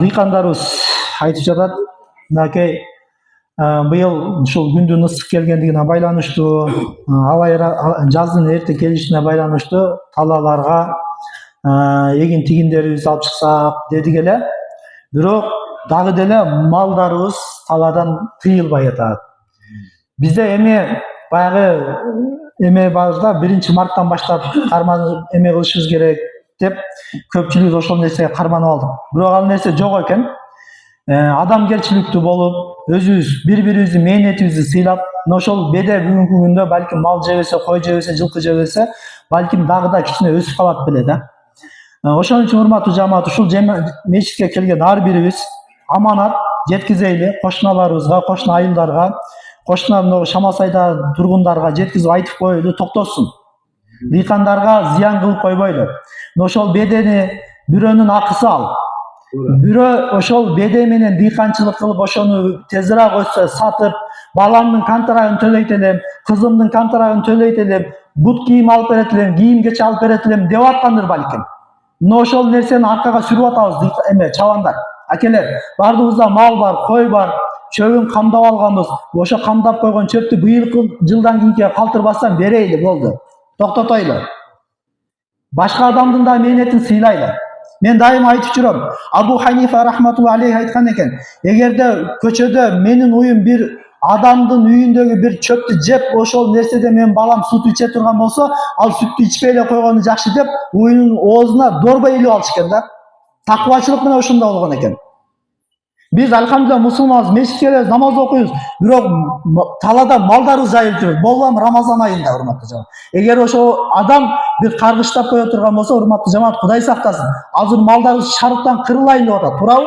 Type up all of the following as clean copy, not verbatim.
Дыйкандарыбыз айтып жатат, мынакей быйыл ушул күндүн ысык келгендигине байланыштуу, жаздын эрте келишине байланыштуу талааларга эгин тигиндерибизди алып чыксак дедик эле. Бирок дагы деле малдарыбыз талаадан тыйылбай атат. Бизде эми баягы эме бар да, 1-марттан баштап карманып эме кылышыбыз керек деп көпчүлүк ошол нерсеге карманып алдык. Бирок ал нерсе жок экен. Адамгерчиликтүү болуп, өзүбүз бири-бирибиздин мээнетибизди сыйлап, мына ошол беде бүгүнкү күндө балким мал жебесе, кой жебесе, жылкы жебесе, балким дагы да кичине өсүп калат беле да. Ошон үчүн урматтуу жамаат, ушул мечитке келген ар бирибиз аманат жеткизейли кошуналарыбызга, кошуна айылдарга, кошуна Шамасайда тургундарга жеткизип айтып коелу, токтосун. Дыйкандарга зыян кылып койбойлу. Ошол бедени бирөөнүн акысы ал. Бирөө ошол беде менен дыйканчылык кылып, ошону тезирээк өссө сатып, баламдын контрагын төлөйт элем, кызымдын контрагын төлөйт элем, бут кийим алып берет элем, кийим кече алып берет элем деп аткандыр балким. Мына ошол нерсени аркага сүрүп атабыз эме чабандар. Акелер, бардыгыбызда мал бар, кой бар, чөбүн камдап алганбыз. Ошо камдап койгон чөптү быйылкы жылдан кийинкиге калтырбастан берейли, болду. Токтотойлу. Башка адамдын да мээнетин сыйлайлы. Мен дайым айтып жүрөм. Абу Ханифа рахматулла алейхи айткан экен, эгерде көчөдө менин уюм бир адамдын үйүндөгү бир чөптү жеп, ошол нерседе менин балам сут иче турган болсо, ал сүттү ичпей эле койгону жакшы деп, уюнун оозуна дорбой илип алыш экен да. Такыбачылык менен ошондой болгон экен. Биз алхамдулилlah мусулманбыз, мечитке келебиз, намаз окуйбуз, бирок талаада малдарыбыз жайылып жүрөт. Болбойбу Рамазан айында, урматтуу жамаат. Эгер ошол адам бир каргыштап кое турган болсо, урматтуу жамаат, Кудай сактасын. Азыр малдарыбыз шарыктан кырылайын деп атат, туурабы?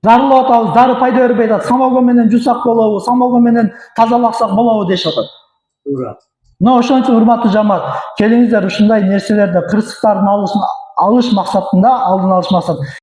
Зарылып атабыз, дары пайда бербей атат. Самогон менен жусак болобу, самогон менен тазалаксак болобу дешип атат. Туура. Мына ошон үчүн урматтуу жамаат, келиңиздер ушундай нерселерди, кырсыктардын алдын алыш максатында